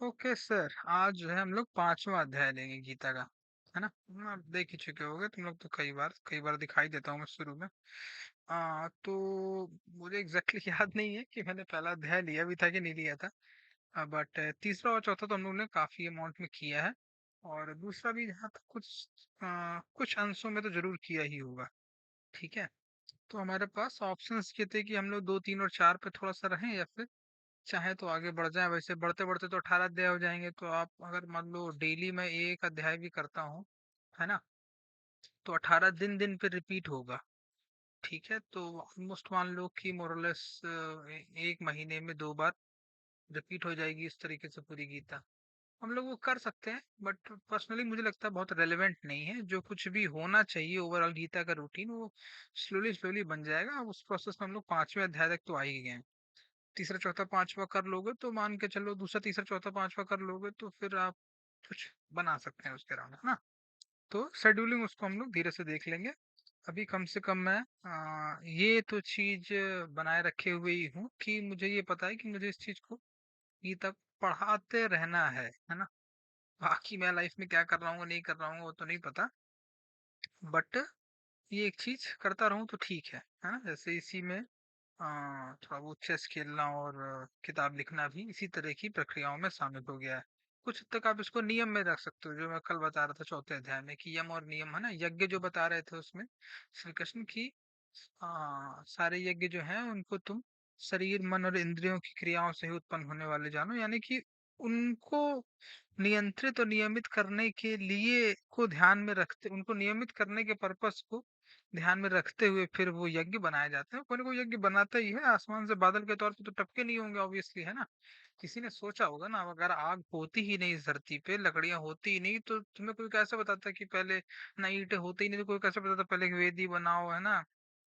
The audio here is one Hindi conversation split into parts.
ओके सर, आज जो है हम लोग पांचवा अध्याय लेंगे गीता का। है ना? आप देख ही चुके होगे तुम लोग तो, कई बार दिखाई देता हूँ मैं शुरू में। तो मुझे एग्जैक्टली याद नहीं है कि मैंने पहला अध्याय लिया भी था कि नहीं लिया था। बट तीसरा और चौथा तो हम लोग ने काफी अमाउंट में किया है। और दूसरा भी जहाँ तक कुछ अंशों में तो जरूर किया ही होगा। ठीक है। तो हमारे पास ऑप्शंस ये थे कि हम लोग दो तीन और चार पे थोड़ा सा रहें, या फिर चाहे तो आगे बढ़ जाए। वैसे बढ़ते बढ़ते तो 18 अध्याय हो जाएंगे, तो आप अगर मान लो डेली मैं एक अध्याय भी करता हूँ, है ना, तो 18 दिन दिन पे रिपीट होगा। ठीक है, तो ऑलमोस्ट मान लो कि मोरलेस एक महीने में दो बार रिपीट हो जाएगी इस तरीके से पूरी गीता। हम लोग वो कर सकते हैं, बट पर्सनली मुझे लगता है बहुत रेलेवेंट नहीं है। जो कुछ भी होना चाहिए ओवरऑल गीता का रूटीन, वो स्लोली स्लोली बन जाएगा। उस प्रोसेस में हम लोग पांचवें अध्याय तक तो आ ही गए हैं। तीसरा चौथा पांचवा कर लोगे तो मान के चलो, दूसरा तीसरा चौथा पांचवा कर लोगे तो फिर आप कुछ बना सकते हैं उसके अराउंड, है ना। तो शेड्यूलिंग उसको हम लोग धीरे से देख लेंगे। अभी कम से कम मैं ये तो चीज बनाए रखे हुए ही हूँ कि मुझे ये पता है कि मुझे इस चीज को गीता पढ़ाते रहना है ना। बाकी मैं लाइफ में क्या कर रहा हूँ नहीं कर रहा हूँ वो तो नहीं पता, बट ये एक चीज करता रहूं तो ठीक है ना। जैसे इसी में थोड़ा बहुत चेस खेलना और किताब लिखना भी इसी तरह की प्रक्रियाओं में शामिल हो गया है। कुछ हद तक आप इसको नियम में रख सकते हो, जो मैं कल बता रहा था चौथे अध्याय में कि यम और नियम, है ना। यज्ञ जो बता रहे थे उसमें श्री कृष्ण की, सारे यज्ञ जो हैं उनको तुम शरीर मन और इंद्रियों की क्रियाओं से ही उत्पन्न होने वाले जानो, यानी कि उनको नियंत्रित और नियमित करने के लिए को ध्यान में रखते, उनको नियमित करने के पर्पस को ध्यान में रखते हुए फिर वो यज्ञ बनाए जाते हैं। कोई ना कोई यज्ञ बनाता ही है। आसमान से बादल के तौर पे तो टपके नहीं होंगे ऑब्वियसली, है ना। किसी ने सोचा होगा ना, अगर आग होती ही नहीं इस धरती पे, लकड़ियां होती ही नहीं, तो तुम्हें कोई कैसे बताता कि पहले ना ईंटें होती ही नहीं, तो कोई कैसे बताता पहले एक वेदी बनाओ, है ना।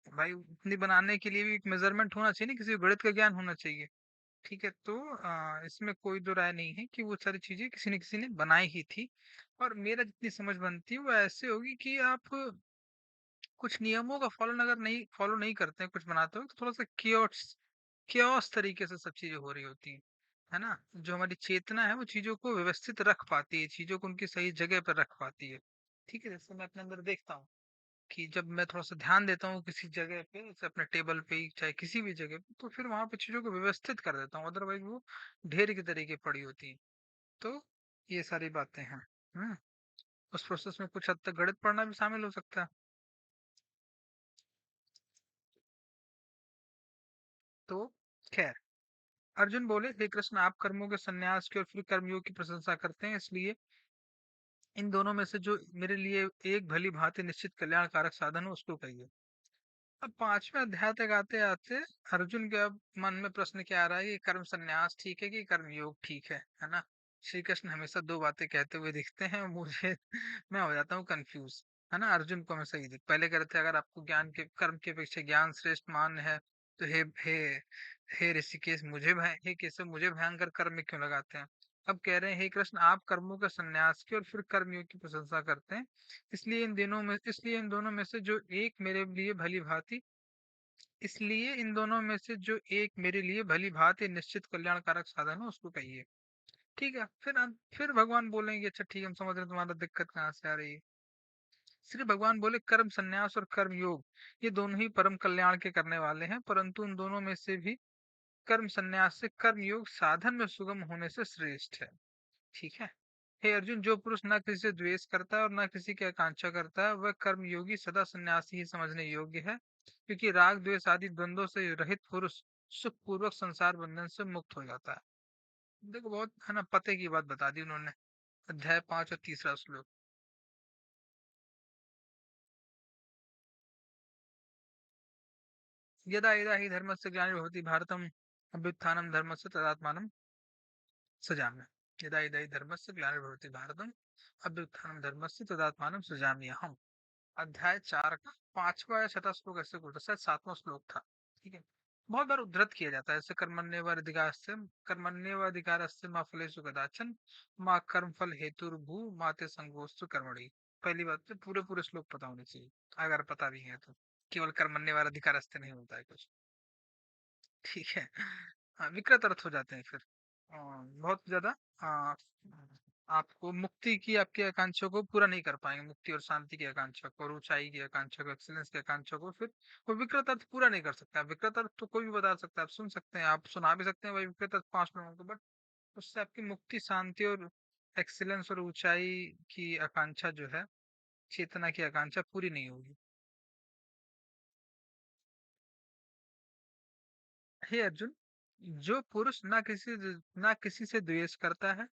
भाई उतनी बनाने के लिए भी एक मेजरमेंट होना चाहिए ना, किसी को गणित का ज्ञान होना चाहिए। ठीक है, तो इसमें कोई दो राय नहीं है कि वो सारी चीजें किसी न किसी ने बनाई ही थी। और मेरा जितनी समझ बनती है वो ऐसे होगी कि आप कुछ नियमों का फॉलो नहीं करते हैं, कुछ बनाते हो तो थोड़ा सा क्योस तरीके से सब चीजें हो रही होती हैं, है ना। जो हमारी चेतना है वो चीजों को व्यवस्थित रख पाती है, चीजों को उनकी सही जगह पर रख पाती है। ठीक है, जैसे मैं अपने अंदर देखता हूँ कि जब मैं थोड़ा सा ध्यान देता हूँ किसी जगह पे, जैसे अपने टेबल पे ही चाहे किसी भी जगह पे, तो फिर वहां पे चीजों को व्यवस्थित कर देता हूँ, अदरवाइज वो ढेर की तरीके पड़ी होती है। तो ये सारी बातें हैं। हम्म उस प्रोसेस में कुछ हद तक गणित पढ़ना भी शामिल हो सकता है। तो खैर, अर्जुन बोले, हे कृष्ण, आप कर्मों के संन्यास की और फिर कर्मयोग की प्रशंसा करते हैं, इसलिए इन दोनों में से जो मेरे लिए एक भली भांति निश्चित कल्याणकारक साधन हो उसको कहिए। अब पांचवें अध्याय तक आते आते अर्जुन के अब मन में प्रश्न क्या आ रहा है कि कर्म संन्यास ठीक है कि कर्म योग ठीक है ना। श्री कृष्ण हमेशा दो बातें कहते हुए दिखते हैं, मुझे मैं हो जाता हूँ कंफ्यूज, है ना। अर्जुन को हमेशा ये दिख, पहले कह रहे थे अगर आपको ज्ञान के कर्म के अपेक्षा ज्ञान श्रेष्ठ मान है तो हे हे ऋषिकेश, हे केशव, मुझे भयंकर कर्म में क्यों लगाते हैं। अब कह रहे हैं, हे कृष्ण, आप कर्मों का संन्यास की और फिर कर्मयोग की प्रशंसा करते हैं, इसलिए इन दोनों में से जो एक मेरे लिए भली भांति इसलिए इन दोनों में से जो एक मेरे लिए भली भांति निश्चित कल्याणकारक साधन हो उसको कहिए। ठीक है, फिर भगवान बोलेंगे, अच्छा ठीक है, हम समझ रहे हैं तुम्हारा दिक्कत कहाँ से आ रही है। श्री भगवान बोले, कर्म संन्यास और कर्म योग ये दोनों ही परम कल्याण के करने वाले हैं, परंतु उन दोनों में से भी कर्म संन्यास से कर्म योग साधन में सुगम होने से श्रेष्ठ है। ठीक है। हे अर्जुन, जो पुरुष न किसी से द्वेष करता है और न किसी की आकांक्षा करता है, वह कर्म योगी सदा सन्यासी ही समझने योग्य है, क्योंकि राग द्वेष आदि द्वंद्वों से रहित पुरुष सुख पूर्वक संसार बंधन से मुक्त हो जाता है। देखो, बहुत है ना, पते की बात बता दी उन्होंने। अध्याय 5 और तीसरा श्लोक। यदा यदा हि धर्मस्य ग्लानिर्भवति भारतम अभ्युत्थानं धर्मस्य तदात्मानं सृजाम्यहम्। यदा यदा हि धर्मस्य ग्लानिर्भवति भारतम अभ्युत्थानं धर्मस्य तदात्मानं सृजाम्यहम्। अध्याय 4 का पांचवा या छठा श्लोक, ऐसे कुछ शायद सातवां श्लोक था। ठीक है। बहुत बार उद्धृत किया जाता है, जैसे कर्मण्येवाधिकारस्य मा फलेषु कदाचन मा कर्मफल हेतुर्भू मा ते संगोस्तु कर्मणि। पहली बात तो पूरे पूरे श्लोक पता होने चाहिए, अगर पता भी है तो। केवल कर्मण्येवाधिकारस्य नहीं होता है कुछ। ठीक है। हाँ, विकृत अर्थ हो जाते हैं फिर। अ, बहुत ज़्यादा अ, आपको मुक्ति की आपकी आकांक्षा को पूरा नहीं कर पाएँगे, मुक्ति और शांति की आकांक्षा को और ऊँचाई की आकांक्षा को, एक्सीलेंस की आकांक्षा को फिर वो विकृत अर्थ पूरा नहीं कर सकता। विकृत अर्थ तो कोई भी बता सकता है, आप सुन सकते हैं, आप सुना भी सकते हैं भाई विकृत अर्थ 5 लोगों को, बट उससे आपकी मुक्ति, शांति और एक्सीलेंस और ऊँचाई की आकांक्षा जो है, चेतना की आकांक्षा पूरी नहीं होगी। हे अर्जुन, जो पुरुष ना किसी से द्वेष करता है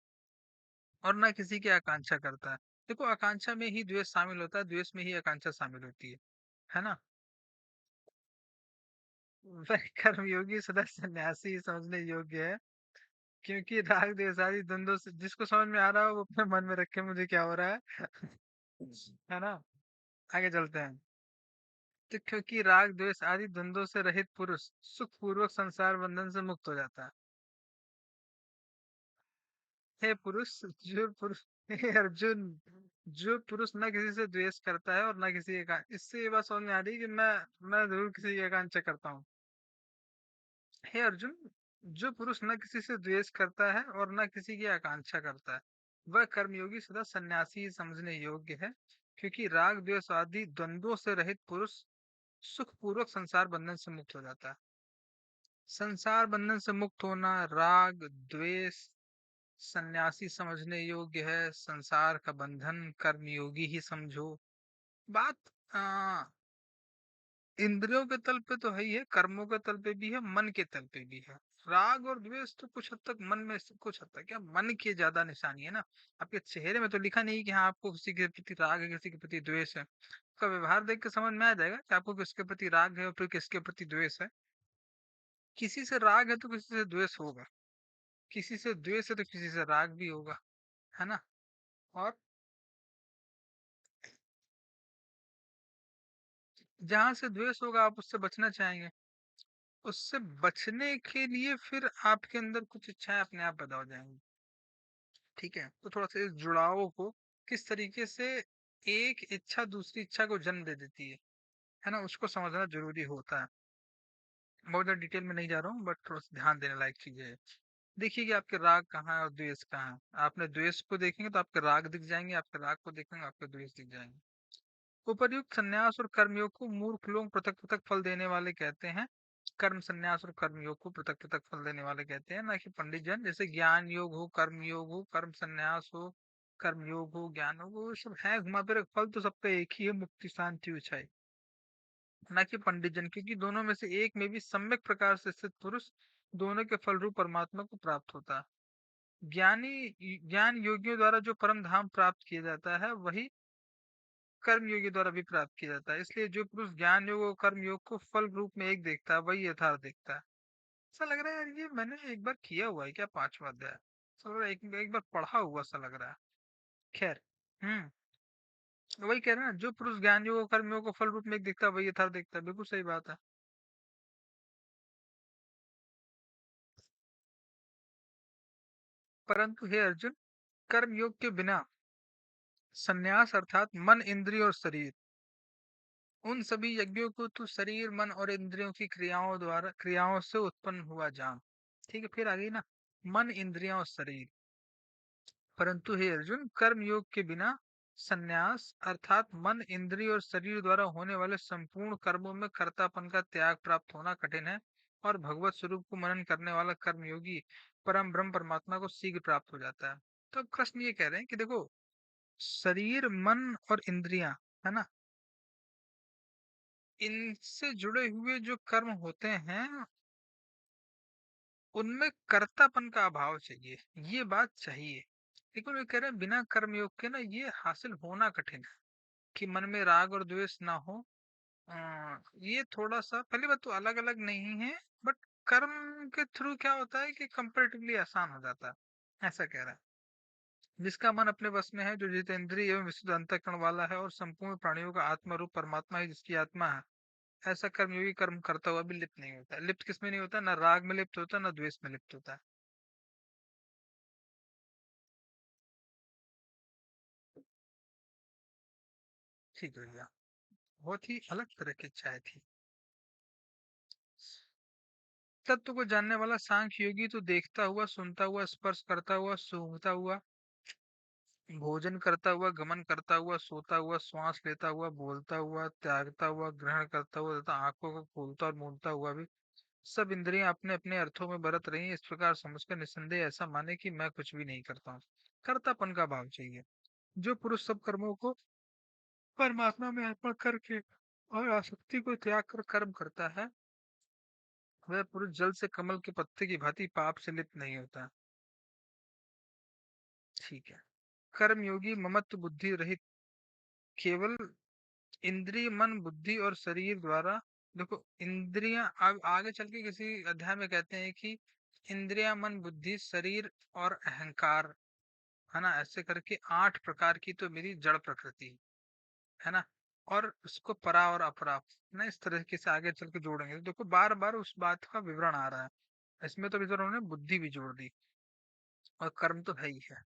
और ना किसी की आकांक्षा करता है। देखो आकांक्षा में ही द्वेष शामिल होता है, द्वेष में ही आकांक्षा शामिल होती है ना? वह कर्मयोगी सदा सन्यासी समझने योग्य है, क्योंकि राग द्वेष आदि द्वंद्वों से जिसको समझ में आ रहा हो वो अपने मन में रखे मुझे क्या हो रहा है। है ना? आगे चलते हैं। तो क्योंकि राग द्वेष आदि द्वंद्वों से रहित पुरुष सुख पूर्वक संसार बंधन से मुक्त हो जाता है। हे पुरुष, जो पुरुष हे अर्जुन, जो पुरुष ना किसी से द्वेष करता है और ना किसी का, इससे ये बात समझ में आ रही है कि मैं जरूर किसी की आकांक्षा करता हूँ। हे अर्जुन, जो पुरुष न किसी से द्वेष करता है और न किसी की आकांक्षा करता है, वह कर्मयोगी सदा सन्यासी ही समझने योग्य है, क्योंकि राग द्वेष आदि द्वंद्वों से रहित पुरुष सुख पूर्वक संसार बंधन से मुक्त हो जाता है। संसार बंधन से मुक्त होना, राग द्वेष, सन्यासी समझने योग्य है, संसार का बंधन कर्मयोगी ही समझो। बात आ, इंद्रियों के तल पे तो है ही है, कर्मों के तल पे भी है, मन के तल पे भी है। राग और द्वेष तो कुछ हद तक मन में कुछ हद तक क्या मन की ज्यादा निशानी है ना। आपके चेहरे में तो लिखा नहीं कि हाँ आपको किसी के प्रति राग है, किसी के प्रति द्वेष है। उसका व्यवहार देख के समझ में आ जाएगा कि आपको किसके प्रति राग है और फिर किसके प्रति द्वेष है। किसी से राग है तो किसी से द्वेष होगा, किसी से द्वेष है तो किसी से राग भी होगा, है ना। और जहां से द्वेष होगा आप उससे बचना चाहेंगे, उससे बचने के लिए फिर आपके अंदर कुछ इच्छाएं अपने आप पैदा हो जाएंगी। ठीक है, तो थोड़ा सा इस जुड़ाव को किस तरीके से एक इच्छा दूसरी इच्छा को जन्म दे देती है ना, उसको समझना जरूरी होता है। बहुत ज्यादा डिटेल में नहीं जा रहा हूँ, बट थोड़ा सा ध्यान देने लायक चीजें है। देखिए कि आपके राग कहाँ है और द्वेष कहाँ है। आपने द्वेष को देखेंगे तो आपके राग दिख जाएंगे, आपके राग को देखेंगे आपके द्वेष दिख जाएंगे। उपर्युक्त संन्यास और कर्मयोग को मूर्ख लोग पृथक पृथक फल देने वाले कहते हैं। कर्म संन्यास और कर्मयोग को पृथक पृथक फल देने वाले कहते हैं, ना कि पंडित जन। जैसे ज्ञान योग हो, कर्म योग हो, कर्म संन्यास हो, कर्म योग हो, ज्ञान योग हो, ये सब है घुमा फिर फल तो सबका एक ही है, मुक्ति शांति ऊंचाई। ना कि पंडित जन, क्योंकि दोनों में से एक में भी सम्यक प्रकार से स्थित पुरुष दोनों के फल रूप परमात्मा को प्राप्त होता है। ज्ञान योगियों द्वारा जो परम धाम प्राप्त किया जाता है वही कर्म योगी द्वारा भी प्राप्त किया जाता है। इसलिए जो पुरुष ज्ञान योग और कर्म योग को फल रूप में एक देखता है वही यथार्थ देखता है। ऐसा लग रहा है यार ये मैंने एक बार किया हुआ है क्या, 5वां अध्याय। ऐसा लग रहा है एक बार पढ़ा हुआ सा लग रहा है। खैर। हम्म। वही कह रहे हैं ना, जो पुरुष ज्ञान योग और कर्म योग को फल रूप में एक देखता है वही यथार्थ देखता है, बिल्कुल सही बात है। परंतु हे अर्जुन, कर्म योग के बिना संन्यास अर्थात मन इंद्रिय और शरीर, उन सभी यज्ञों को तू शरीर मन और इंद्रियों की क्रियाओं से उत्पन्न हुआ जान। ठीक है, फिर आ गई ना, मन इंद्रियों और शरीर। परंतु हे अर्जुन, कर्म योग के बिना संन्यास अर्थात मन इंद्रिय और शरीर द्वारा होने वाले संपूर्ण कर्मों में कर्तापन का त्याग प्राप्त होना कठिन है, और भगवत स्वरूप को मनन करने वाला कर्मयोगी परम ब्रह्म परमात्मा को शीघ्र प्राप्त हो जाता है। तो अब कृष्ण ये कह रहे हैं कि देखो, शरीर मन और इंद्रियां, है ना, इनसे जुड़े हुए जो कर्म होते हैं उनमें कर्तापन का अभाव चाहिए, ये बात चाहिए। लेकिन वे कह रहे हैं बिना कर्मयोग के ना ये हासिल होना कठिन है, कि मन में राग और द्वेष ना हो। ये थोड़ा सा पहली बात तो अलग अलग नहीं है, बट कर्म के थ्रू क्या होता है कि कंपैरेटिवली आसान हो जाता है, ऐसा कह रहा है। जिसका मन अपने वश में है, जो जितेंद्रिय एवं विशुद्ध अंतःकरण वाला है और संपूर्ण प्राणियों का आत्मा रूप परमात्मा ही जिसकी आत्मा है, ऐसा कर्मयोगी कर्म करता हुआ भी लिप्त नहीं होता। लिप्त किसमें नहीं होता, ना राग में लिप्त होता, ना द्वेष में लिप्त होता। ठीक है भैया। बहुत ही अलग तरह की चाय थी। तत्व को जानने वाला सांख्य योगी तो देखता हुआ, सुनता हुआ, स्पर्श करता हुआ, सूंघता हुआ, भोजन करता हुआ, गमन करता हुआ, सोता हुआ, श्वास लेता हुआ, बोलता हुआ, त्यागता हुआ, ग्रहण करता हुआ तथा आंखों को खोलता और मूंदता हुआ भी सब इंद्रियां अपने अपने अर्थों में बरत रही हैं। इस प्रकार समझकर निस्संदेह ऐसा माने कि मैं कुछ भी नहीं करता हूँ। कर्तापन का भाव चाहिए। जो पुरुष सब कर्मों को परमात्मा में अर्पण करके और आसक्ति को त्याग कर कर्म करता है, वह पुरुष जल से कमल के पत्ते की भांति पाप से लिप्त नहीं होता। ठीक है। कर्म योगी ममत्व बुद्धि रहित, केवल इंद्रिय मन बुद्धि और शरीर द्वारा, देखो इंद्रियां अब आगे चल के किसी अध्याय में कहते हैं कि इंद्रिया मन बुद्धि शरीर और अहंकार, है ना, ऐसे करके 8 प्रकार की तो मेरी जड़ प्रकृति है ना। और उसको परा और अपरा ना इस तरीके से आगे चल के जोड़ेंगे, तो देखो बार बार उस बात का विवरण आ रहा है। इसमें तो इधर उन्होंने बुद्धि भी जोड़ दी, और कर्म तो है ही है।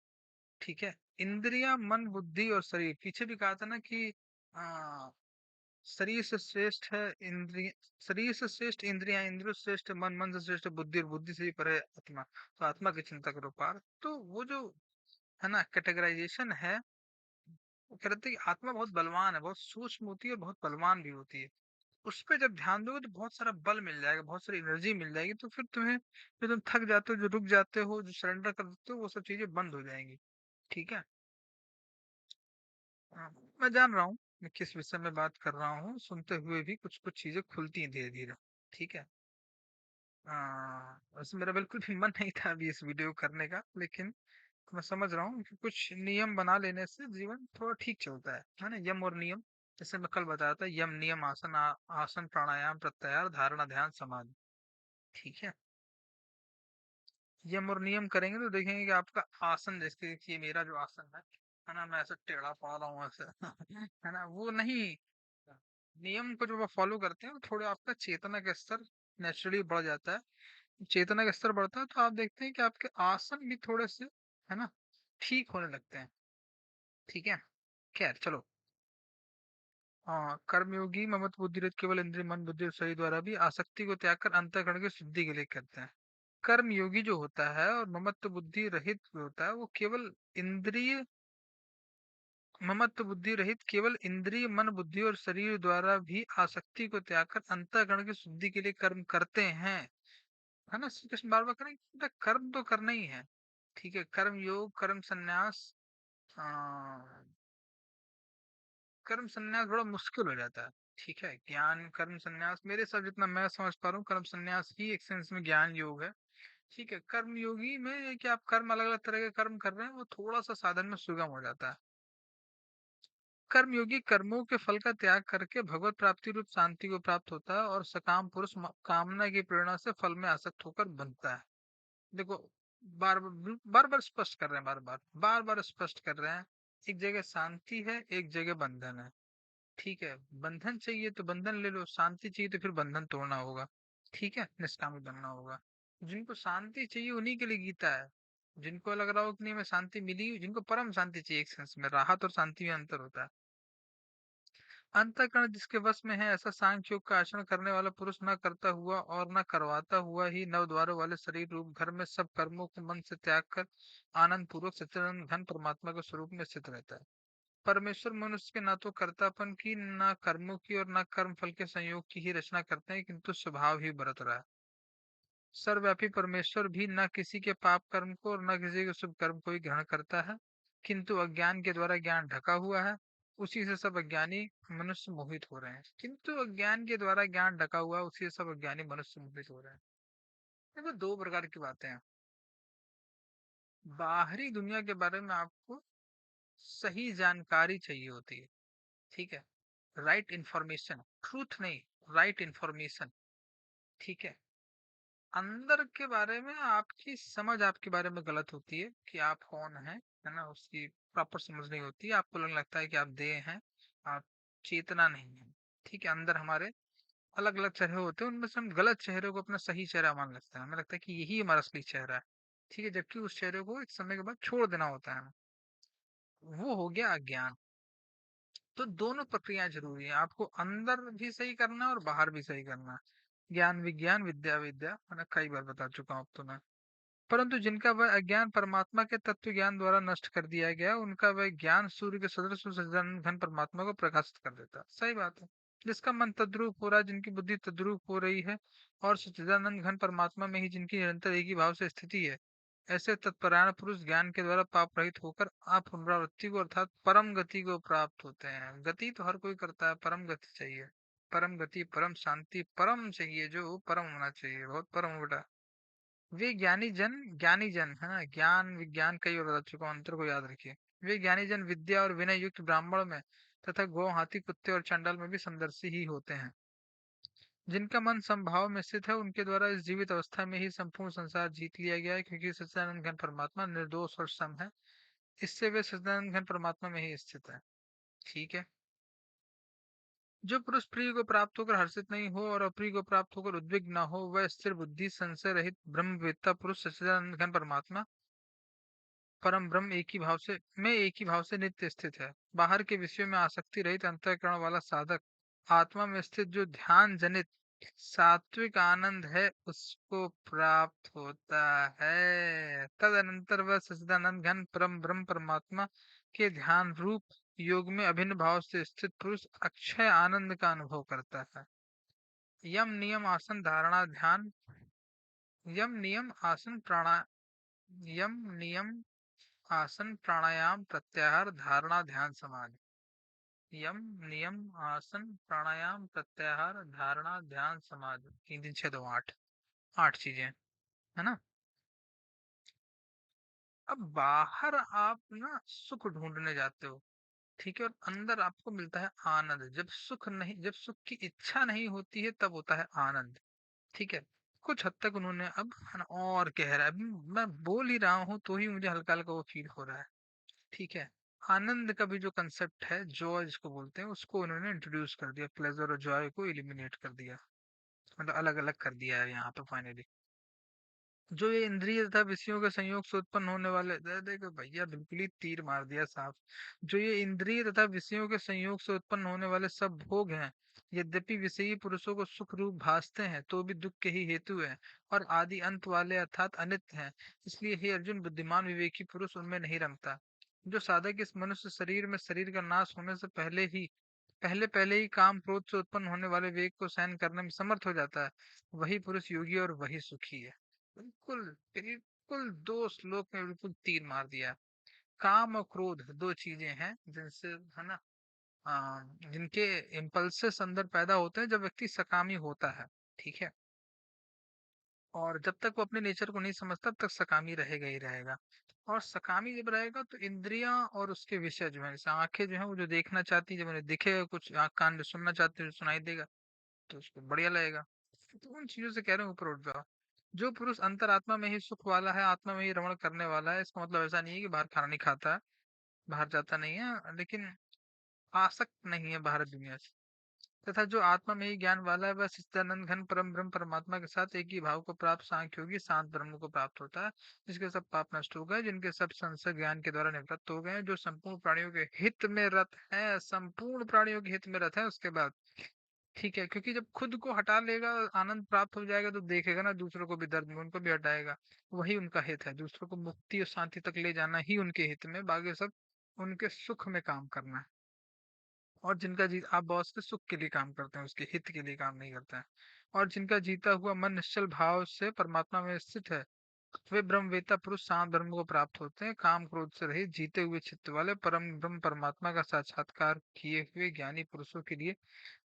ठीक है। इंद्रिया मन बुद्धि और शरीर, पीछे भी कहा था ना कि आ, शरीर से श्रेष्ठ है इंद्रिय, शरीर से श्रेष्ठ इंद्रियां, इंद्रियों से श्रेष्ठ मन, मन से श्रेष्ठ बुद्धि, और बुद्धि से ही परे आत्मा, तो आत्मा की चिंता करो पार। तो वो जो है ना कैटेगराइजेशन है, वो कहते हैं कि आत्मा बहुत बलवान है, बहुत सूक्ष्म होती है और बहुत बलवान भी होती है। उस पे जब ध्यान दोगे तो बहुत सारा बल मिल जाएगा, बहुत सारी एनर्जी मिल जाएगी, तो फिर तुम्हें जो तुम थक जाते हो, जो रुक जाते हो, जो सरेंडर कर देते हो, वो सब चीजें बंद हो जाएंगी। ठीक है। हाँ, मैं जान रहा हूँ मैं किस विषय में बात कर रहा हूँ, सुनते हुए भी कुछ कुछ चीजें खुलती हैं धीरे धीरे। ठीक है। वैसे मेरा बिल्कुल भी मन नहीं था अभी इस वीडियो करने का, लेकिन मैं समझ रहा हूँ कि कुछ नियम बना लेने से जीवन थोड़ा ठीक चलता है ना। यम और नियम, जैसे मैं कल बताया था, यम नियम आसन आसन प्राणायाम प्रत्याहार धारणा ध्यान समाधि। ठीक है। यम और नियम करेंगे तो देखेंगे कि आपका आसन, जैसे कि मेरा जो आसन है ना, मैं ऐसे टेढ़ा पा रहा हूँ ऐसे है ना, वो नहीं। नियम को जब आप फॉलो करते हैं तो थोड़ा आपका चेतना का स्तर नेचुरली बढ़ जाता है। चेतना का स्तर बढ़ता है तो आप देखते हैं कि आपके आसन भी थोड़े से, है ना, ठीक होने लगते हैं। ठीक है। खैर चलो। हाँ, कर्मयोगी ममत बुद्धि रहित, केवल इंद्रिय मन बुद्धि और शरीर द्वारा भी आसक्ति को त्याग कर अंतःकरण की शुद्धि के लिए करते हैं। कर्म योगी जो होता है और ममत्व बुद्धि रहित जो होता है, वो केवल इंद्रिय ममत्व बुद्धि रहित, केवल इंद्रिय मन बुद्धि और शरीर द्वारा भी आसक्ति को त्याग कर अंतःकरण की शुद्धि के लिए कर्म करते हैं। है ना, श्री कृष्ण बार बार करें, बेटा कर्म तो करना ही है। ठीक है। कर्म योग कर्म संन्यास, कर्म संन्यास बड़ा मुश्किल हो जाता है। ठीक है। ज्ञान कर्म संन्यास, मेरे साथ जितना मैं समझ पा रहा हूँ, कर्म संन्यास ही एक सेंस में ज्ञान योग है। ठीक है। कर्म योगी में ये कि आप कर्म अलग अलग तरह के कर्म कर रहे हैं, वो थोड़ा सा साधन में सुगम हो जाता है। कर्म योगी कर्मों के फल का त्याग करके भगवत प्राप्ति रूप शांति को प्राप्त होता है, और सकाम पुरुष कामना की प्रेरणा से फल में आसक्त होकर बनता है। देखो, बार बार बार स्पष्ट कर रहे हैं, बार बार स्पष्ट कर रहे हैं। एक जगह शांति है, एक जगह बंधन है। ठीक है। बंधन चाहिए तो बंधन ले लो, शांति चाहिए तो फिर बंधन तोड़ना होगा। ठीक है, निष्काम बनना होगा। जिनको शांति चाहिए उन्हीं के लिए गीता है। जिनको लग रहा हो कि नहीं हमें शांति मिली, जिनको परम शांति चाहिए, एक सेंस में राहत और शांति में अंतर होता है। अंतःकरण जिसके वश में है, ऐसा सांख्य योग का आचरण करने वाला पुरुष न करता हुआ और न करवाता हुआ ही नव द्वारों वाले शरीर रूप घर में सब कर्मों को मन से त्याग कर आनंद पूर्वक सच्चिदानंद घन परमात्मा के स्वरूप में स्थित रहता है। परमेश्वर मनुष्य के न तो कर्तापन की, न कर्मों की, और न कर्म फल के संयोग की ही रचना करते हैं, किंतु स्वभाव ही बरत रहा है। सर्वव्यापी परमेश्वर भी न किसी के पाप कर्म को और न किसी के शुभ कर्म को ही ग्रहण करता है, किंतु अज्ञान के द्वारा ज्ञान ढका हुआ है, उसी से सब अज्ञानी मनुष्य मोहित हो रहे हैं। किंतु अज्ञान के द्वारा ज्ञान ढका हुआ है, उसी से सब अज्ञानी मनुष्य मोहित हो रहे हैं। देखो, दो प्रकार की बातें हैं। बाहरी दुनिया के बारे में आपको सही जानकारी चाहिए होती है। ठीक है। राइट इंफॉर्मेशन, ट्रूथ नहीं, राइट इंफॉर्मेशन। ठीक है। अंदर के बारे में आपकी समझ आपके बारे में गलत होती है कि आप कौन है ना, उसकी प्रॉपर समझ नहीं होती है। आपको लगने लगता है कि आप देह हैं, आप चेतना नहीं है। ठीक है। अंदर हमारे अलग अलग चेहरे होते हैं, उनमें से हम गलत चेहरे को अपना सही चेहरा मान लगता है, हमें लगता है कि यही हमारा असली चेहरा है। ठीक है। जबकि उस चेहरे को एक समय के बाद छोड़ देना होता है। वो हो गया अज्ञान। तो दोनों प्रक्रियाएं जरूरी है, आपको अंदर भी सही करना है और बाहर भी सही करना है। ज्ञान विज्ञान विद्या विद्या, मैंने कई बार बता चुका हूँ अब तो मैं। परंतु जिनका वह अज्ञान परमात्मा के तत्व ज्ञान द्वारा नष्ट कर दिया गया, उनका वह ज्ञान सूर्य के सदृश उस सच्चिदानंद घन परमात्मा को प्रकाशित कर देता है। सही बात है। जिसका मन तद्रूप हो रहा है, जिनकी बुद्धि तद्रूप हो रही है, और सच्चिदानंद घन परमात्मा में ही जिनकी निरंतर एक ही भाव से स्थिति है, ऐसे तत्परायण पुरुष ज्ञान के द्वारा पाप रहित होकर अपुनरावृत्ति को अर्थात परम गति को प्राप्त होते हैं। गति तो हर कोई करता है, परम गति चाहिए। परम गति, परम शांति, परम चाहिए, जो परम होना चाहिए, बहुत परम हो बेटा। वे ज्ञानी जन है ना, ज्ञान विज्ञान कई और बता चुका हूं, अंतर को याद रखिए। वे ज्ञानी जन विद्या और विनय युक्त ब्राह्मण में तथा गौ हाथी कुत्ते और चंडाल में भी समदर्शी ही होते हैं। जिनका मन समभाव में स्थित है, उनके द्वारा इस जीवित अवस्था में ही संपूर्ण संसार जीत लिया गया है, क्योंकि सच्चिदानंद घन परमात्मा निर्दोष और सम है। इससे वे सच्चिदानंद घन परमात्मा में ही स्थित है। ठीक है। जो पुरुष प्रिय को प्राप्त होकर हर्षित नहीं हो और अप्रिय को प्राप्त होकर उद्विग्न न हो, वह स्थिर बुद्धि संशय रहित ब्रह्मवेत्ता पुरुष सच्चिदानंद घन परमात्मा परम ब्रह्म एक ही भाव से नित्य स्थित है। बाहर के विषयों में आसक्ति रहित अंतःकरण वाला साधक आत्मा में स्थित जो ध्यान जनित सात्विक आनंद है, उसको प्राप्त होता है। तदनंतर वह सच्चिदानंद घन परम ब्रह्म परमात्मा के ध्यान रूप योग में अभिन्न भाव से स्थित पुरुष अक्षय आनंद का अनुभव करता है। यम नियम आसन धारणा ध्यान, यम नियम आसन प्राणा यम नियम आसन प्राणायाम प्रत्याहार धारणा ध्यान समाधि। यम नियम आसन प्राणायाम प्रत्याहार धारणा ध्यान समाधि, 3 3 6 2 8, 8 चीजें है ना। अब बाहर आप ना सुख ढूंढने जाते हो, ठीक है, और अंदर आपको मिलता है आनंद। जब सुख की इच्छा नहीं होती है, तब होता है आनंद। ठीक है। कुछ हद तक उन्होंने अब है ना और कह रहा है, अभी मैं बोल ही रहा हूँ तो ही मुझे हल्का हल्का वो फील हो रहा है। ठीक है। आनंद का भी जो कंसेप्ट है, जॉय जिसको बोलते हैं, उसको उन्होंने इंट्रोड्यूस कर दिया, प्लेजर और जॉय को इलिमिनेट कर दिया, मतलब अलग अलग कर दिया है यहाँ पे फाइनली। जो ये इंद्रिय तथा विषयों के संयोग से उत्पन्न होने वाले, देखो भैया बिल्कुल ही तीर मार दिया साफ। जो ये इंद्रिय तथा विषयों के संयोग से उत्पन्न होने वाले सब भोग हैं, यद्यपि विषयी पुरुषों को सुख रूप भासते हैं, तो भी दुख के ही हेतु हैं और आदि अंत वाले अर्थात अनित्य हैं। इसलिए हे अर्जुन, बुद्धिमान विवेकी पुरुष उनमें नहीं रमता। जो साधक इस मनुष्य शरीर में शरीर का नाश होने से पहले पहले ही काम क्रोध से उत्पन्न होने वाले वेग को सहन करने में समर्थ हो जाता है, वही पुरुष योगी और वही सुखी है। बिल्कुल बिल्कुल, 2 श्लोक में बिल्कुल तीर मार दिया। काम और क्रोध 2 चीजें हैं जिनसे है ना, जिनके इम्पल्सेस अंदर पैदा होते हैं जब व्यक्ति सकामी होता है। ठीक है। और जब तक वो अपने नेचर को नहीं समझता, तब तक सकामी रहेगा ही रहेगा। और सकामी जब रहेगा तो इंद्रियां और उसके विषय जो है, जैसे आंखें जो है वो जो देखना चाहती है, जब उन्हें दिखेगा कुछ, आँख कान जो सुनना चाहती है जो सुनाई देगा, तो उसको बढ़िया लगेगा। तो उन चीजों से कह रहे हैं ऊपर उठ जाओ। जो पुरुष अंतरात्मा में ही सुख वाला है, आत्मा में ही रमण करने वाला है, इसका मतलब ऐसा नहीं है कि बाहर खाना नहीं खाता है, बाहर जाता नहीं है, लेकिन आसक्त नहीं है बाहर दुनिया से। तथा जो आत्मा में ही ज्ञान वाला है, वह सच्चिदानंद घन परम ब्रह्म परमात्मा के साथ एक ही भाव को प्राप्त सांख्य योगी शांत ब्रह्म को प्राप्त होता है, जिसके सब पाप नष्ट हो गए, जिनके सब संशय ज्ञान के द्वारा निवृत्त हो गए हैं, जो संपूर्ण प्राणियों के हित में रत है, संपूर्ण प्राणियों के हित में रत है। उसके बाद ठीक है, क्योंकि जब खुद को हटा लेगा, आनंद प्राप्त हो जाएगा, तो देखेगा ना दूसरों को भी दर्द में, उनको भी हटाएगा। वही उनका हित है, दूसरों को मुक्ति और शांति तक ले जाना ही उनके हित में, बाकी सब उनके सुख में काम करना है। और जिनका जीत आप बॉस के सुख के लिए काम करते हैं, उसके हित के लिए काम नहीं करते हैं। और जिनका जीता हुआ मन निश्चल भाव से परमात्मा में स्थित है, वे ब्रह्मवेत्ता पुरुष शांत ब्रह्म को प्राप्त होते हैं। काम क्रोध से रहित जीते हुए चित्त वाले परम ब्रह्म परमात्मा का साक्षात्कार किए हुए ज्ञानी पुरुषों के लिए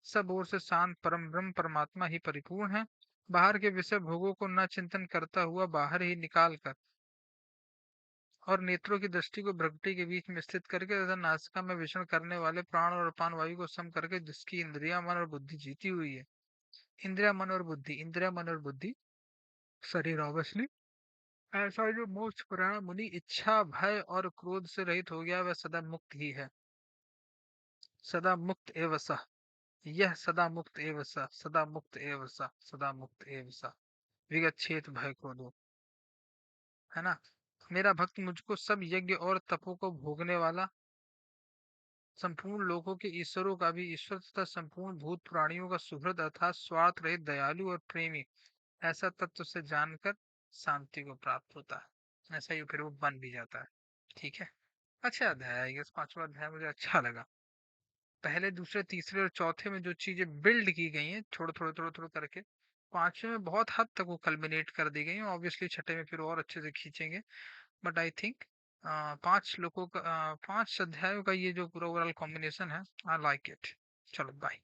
सब ओर से शांत परम ब्रह्म परमात्मा ही परिपूर्ण है। बाहर के विषय भोगों को न चिंतन करता हुआ बाहर ही निकाल कर और नेत्रों की दृष्टि को भ्रगुटी के बीच में स्थित करके तथा नासिका में विचरण करने वाले प्राण और अपान वायु को सम करके, जिसकी इंद्रिया मन और बुद्धि जीती हुई है। इंद्रिया मन और बुद्धि शरीर ऑब्वियसली। ऐसा जो मोक्ष परायण मुनि इच्छा भय और क्रोध से रहित हो गया, वह सदा मुक्त ही है। सदा मुक्त एव सः, यह सदा मुक्त एव सः, सदा मुक्त एव सः, सदा मुक्त एव सः, विगच्छेत भय क्रोधो, है ना। मेरा भक्त मुझको सब यज्ञ और तपों को भोगने वाला संपूर्ण लोगों के ईश्वरों का भी ईश्वर तथा संपूर्ण भूत प्राणियों का सुहृद अर्थात स्वार्थ रहित दयालु और प्रेमी ऐसा तत्व से जानकर शांति को प्राप्त होता है। ऐसा ही फिर वो बन भी जाता है। ठीक है। अच्छा अध्याय है ये, पांचवा अध्याय मुझे अच्छा लगा। पहले दूसरे तीसरे और चौथे में जो चीजें बिल्ड की गई हैं थोड़ा थोड़ा करके, पांचवे में बहुत हद तक वो कल्मिनेट कर दी गई हैं। ऑब्वियसली छठे में फिर और अच्छे से खींचेंगे। बट आई थिंक पांच लोगों का पांच अध्यायों का ये जो पूरा ओवरऑल कॉम्बिनेशन है, आई लाइक इट। चलो बाय।